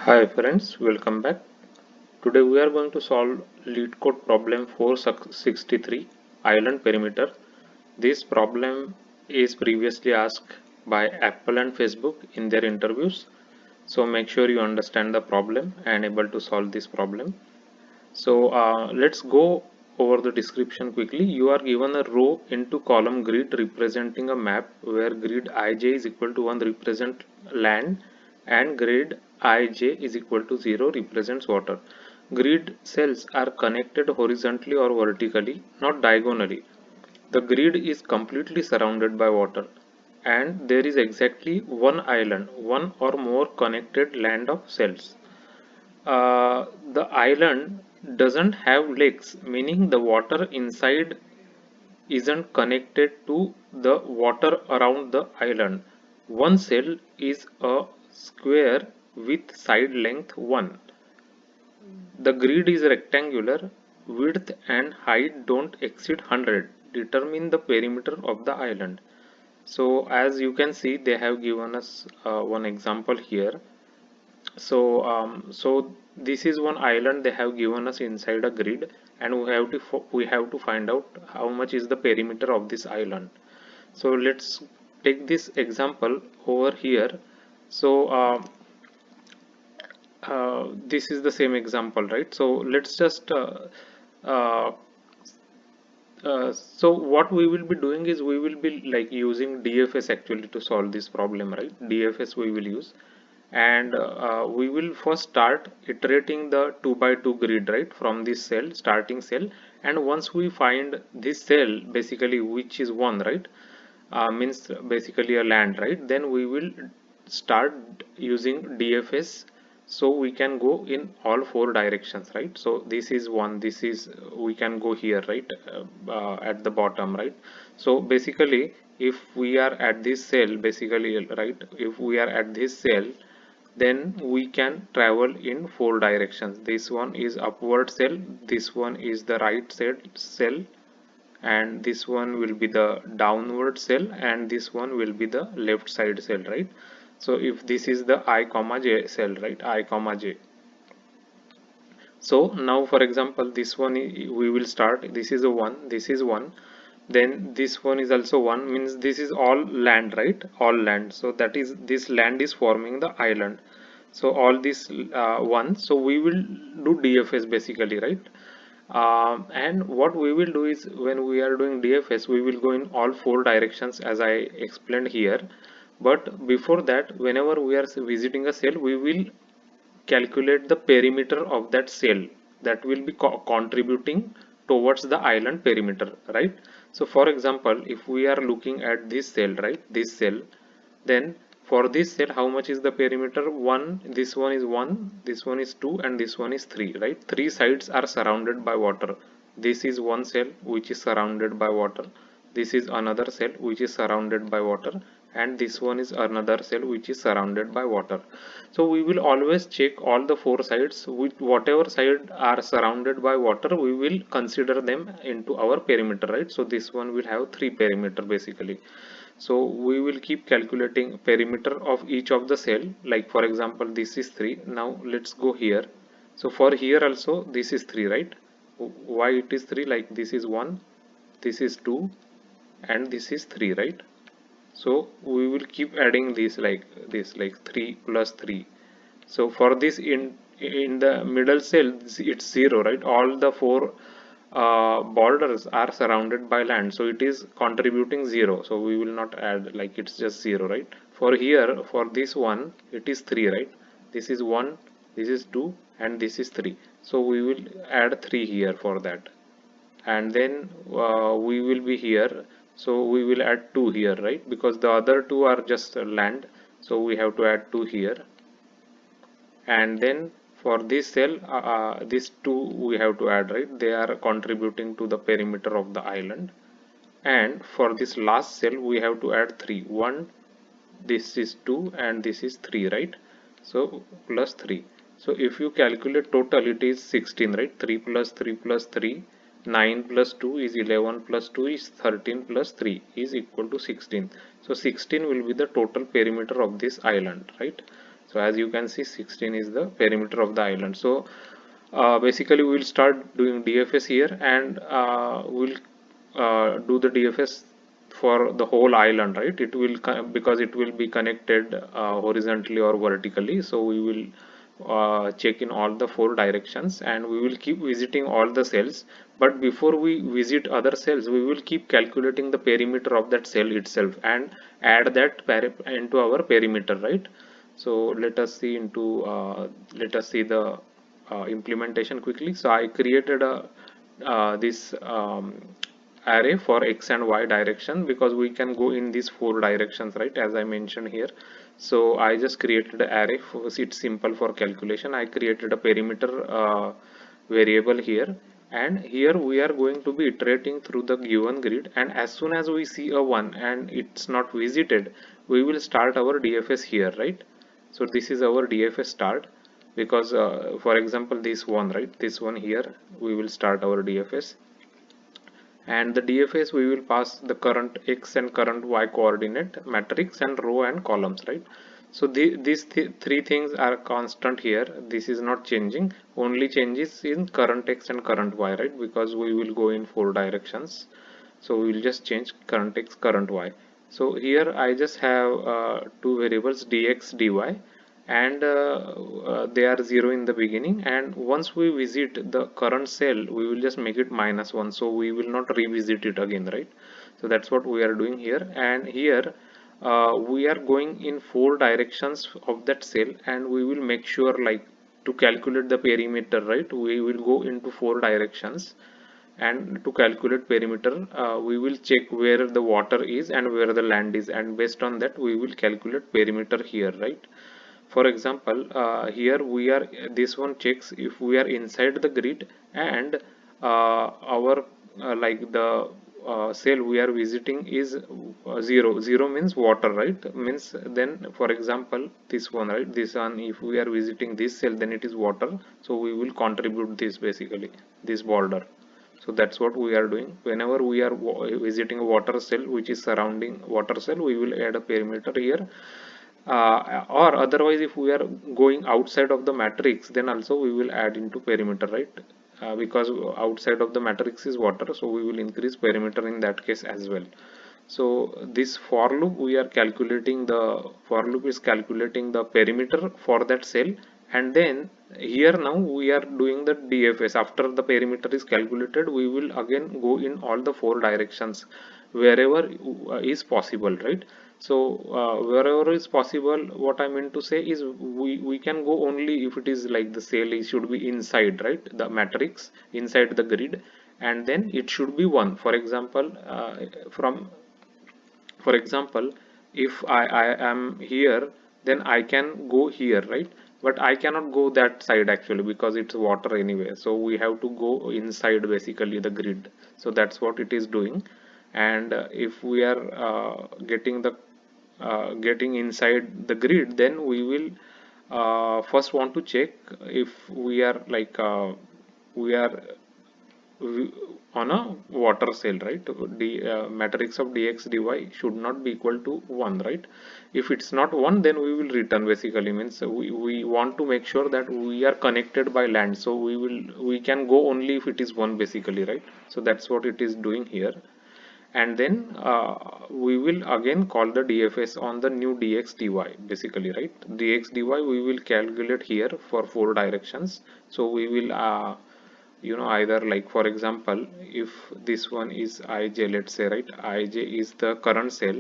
Hi friends, welcome back. Today we are going to solve lead code problem 463 island perimeter. This problem is previously asked by Apple and Facebook in their interviews. So make sure you understand the problem and able to solve this problem. So let's go over the description quickly. You are given a row into column grid representing a map where grid ij is equal to 1 represent land and grid ij is equal to 0 represents water. Grid cells are connected horizontally or vertically, not diagonally. The grid is completely surrounded by water and there is exactly one island, one or more connected land of cells. The island doesn't have lakes, meaning the water inside isn't connected to the water around the island. One cell is a square with side length 1. The grid is rectangular. Width and height don't exceed 100. Determine the perimeter of the island. So as you can see, they have given us one example here. So this is one island they have given us inside a grid, and we have to find out how much is the perimeter of this island. So let's take this example over here. So this is the same example, right? So let's just uh, so what we will be doing is we will be like using DFS actually to solve this problem, right? DFS we will use, and we will first start iterating the 2 by 2 grid, right, from this cell, starting cell. And once we find this cell basically which is one, right, means basically a land, right, then we will start using DFS, so we can go in all four directions, right? So this is one, this is we can go here, right, at the bottom, right? So basically if we are at this cell basically, right, if we are at this cell, then we can travel in four directions. This one is upward cell, this one is the right side cell, and this one will be the downward cell, and this one will be the left side cell, right? So if this is the I comma j cell, right, I comma j. So now for example this one we will start, this is a one, this is one, then this one is also one, means this is all land, right, all land. So that is, this land is forming the island. So all this one, so we will do DFS basically, right? And what we will do is when we are doing DFS, we will go in all four directions as I explained here. But before that, whenever we are visiting a cell, we will calculate the perimeter of that cell that will be contributing towards the island perimeter, right? So for example, if we are looking at this cell, right, this cell, then for this cell how much is the perimeter? 1, this one is 1, this one is 2, and this one is 3, right? Three sides are surrounded by water. This is one cell which is surrounded by water, this is another cell which is surrounded by water, and this one is another cell which is surrounded by water. So we will always check all the four sides, with whatever side are surrounded by water we will consider them into our perimeter, right? So this one will have three perimeter basically. So we will keep calculating perimeter of each of the cell, like for example this is 3. Now let's go here. So for here also this is 3, right? Why it is 3? Like this is 1, this is 2, and this is 3, right? So we will keep adding this, like this, like 3 plus 3. So for this, in the middle cell it's 0, right? All the four borders are surrounded by land, so it is contributing 0, so we will not add, like it's just 0, right? For here, for this one it is 3, right? This is 1, this is 2, and this is 3, so we will add 3 here for that. And then we will be here, so we will add 2 here, right, because the other two are just land, so we have to add 2 here. And then for this cell, these two we have to add, right, they are contributing to the perimeter of the island. And for this last cell we have to add 3, 1, this is 2, and this is 3, right? So plus 3. So if you calculate total, it is 16, right? 3 plus 3 plus 3, 9 plus 2 is 11, plus 2 is 13, plus 3 is equal to 16. So 16 will be the total perimeter of this island, right? So as you can see, 16 is the perimeter of the island. So basically we'll start doing DFS here, and we'll do the DFS for the whole island, right? It will because it will be connected horizontally or vertically, so we will check in all the four directions, and we will keep visiting all the cells. But before we visit other cells, we will keep calculating the perimeter of that cell itself and add that into our perimeter, right? So let us see the implementation quickly. So I created a this array for x and y direction, because we can go in these four directions, right, as I mentioned here. So I just created an array for, it's simple for calculation. I created a perimeter variable here, and here we are going to be iterating through the given grid, and as soon as we see a 1 and it's not visited, we will start our DFS here, right? So this is our DFS start, because for example this one, right, this one here, we will start our DFS. And the DFS, we will pass the current x and current y coordinate matrix and row and columns, right? So these three things are constant here. This is not changing, only changes in current x and current y, right? Because we will go in four directions, so we will just change current x, current y. So here I just have two variables, dx, dy, and they are 0 in the beginning, and once we visit the current cell, we will just make it -1, so we will not revisit it again, right? So that's what we are doing here. And here we are going in four directions of that cell, and we will make sure, like, to calculate the perimeter, right, we will go into four directions, and to calculate perimeter we will check where the water is and where the land is, and based on that we will calculate perimeter here, right? For example, here we are, this one checks if we are inside the grid, and our like the cell we are visiting is 0. 0 means water, right? Means then, for example, this one, right, this one, if we are visiting this cell, then it is water, so we will contribute this, basically this border. So that's what we are doing. Whenever we are visiting a water cell which is surrounding water cell, we will add a perimeter here. Or otherwise, if we are going outside of the matrix, then also we will add into perimeter, right? Because outside of the matrix is water, so we will increase perimeter in that case as well. So this for loop, we are calculating the for loop is calculating the perimeter for that cell, and then here now we are doing the DFS. After the perimeter is calculated, we will again go in all the four directions wherever is possible, right? So wherever is possible, what I meant to say is we can go only if it is like the cell is should be inside, right, the matrix, inside the grid, and then it should be one. For example, from for example, if I am here, then I can go here, right? But I cannot go that side actually, because it's water anyway, so we have to go inside basically the grid. So that's what it is doing. And if we are getting inside the grid, then we will first want to check if we are like we are on a water cell, right? Matrix of dx dy should not be equal to 1, right? If it's not 1, then we will return, basically means we want to make sure that we are connected by land, so we can go only if it is 1, basically, right? So that's what it is doing here. And then we will again call the DFS on the new dx dy, basically, right? Dx dy we will calculate here for four directions. So we will either, like, for example, if this one is ij, let's say, right, ij is the current cell,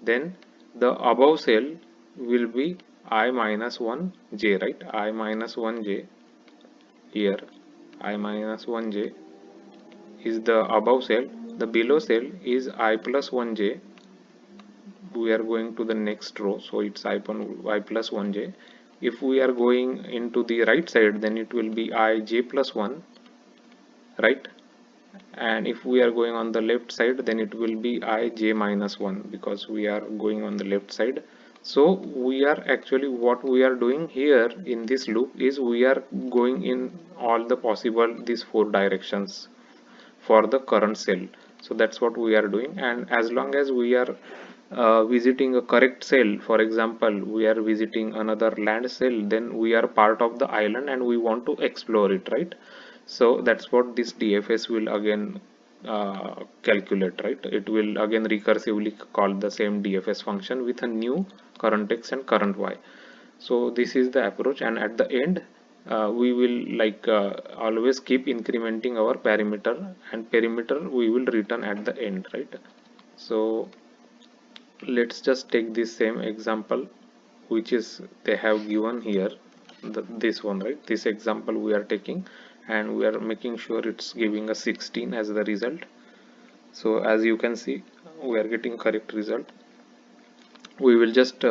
then the above cell will be I minus 1 j, right? I minus 1 j here, I minus 1 j is the above cell. The below cell is I plus 1 j. We are going to the next row, so it's I plus 1 j. If we are going into the right side, then it will be I j plus 1, right? And if we are going on the left side, then it will be I j minus 1, because we are going on the left side. So we are actually, what we are doing here in this loop is we are going in all the possible these four directions for the current cell. So that's what we are doing, and as long as we are visiting a correct cell. For example, we are visiting another land cell, then we are part of the island and we want to explore it, right? So that's what this DFS will again calculate, right? It will again recursively call the same DFS function with a new current x and current y. So this is the approach, and at the end we will always keep incrementing our perimeter, and perimeter we will return at the end, right? So let's just take this same example which is they have given here, this one, right? This example we are taking and we are making sure it's giving us 16 as the result. So as you can see, we are getting correct result. We will just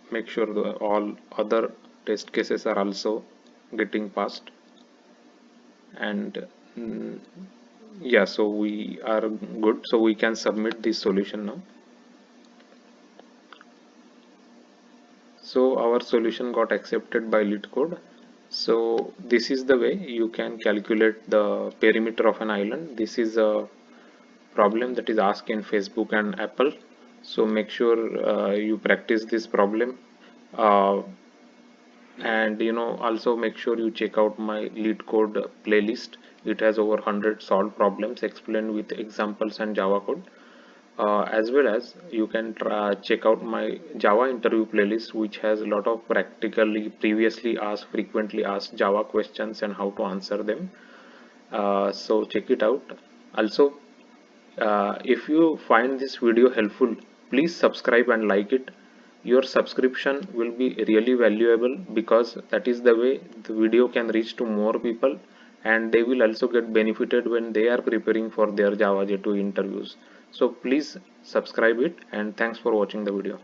make sure the all other test cases are also getting passed, and mm, yeah, so we are good, so we can submit this solution now. So our solution got accepted by LeetCode. So this is the way you can calculate the perimeter of an island. This is a problem that is asked in Facebook and Apple. So make sure you practice this problem, uh, and also make sure you check out my LeetCode playlist. It has over 100 solved problems explained with examples and Java code. As well as you can check out my Java interview playlist, which has a lot of practically previously asked, frequently asked Java questions and how to answer them. So check it out. Also, if you find this video helpful, please subscribe and like it. Your subscription will be really valuable, because that is the way the video can reach to more people, and they will also get benefited when they are preparing for their Java J2 interviews. So please subscribe it, and thanks for watching the video.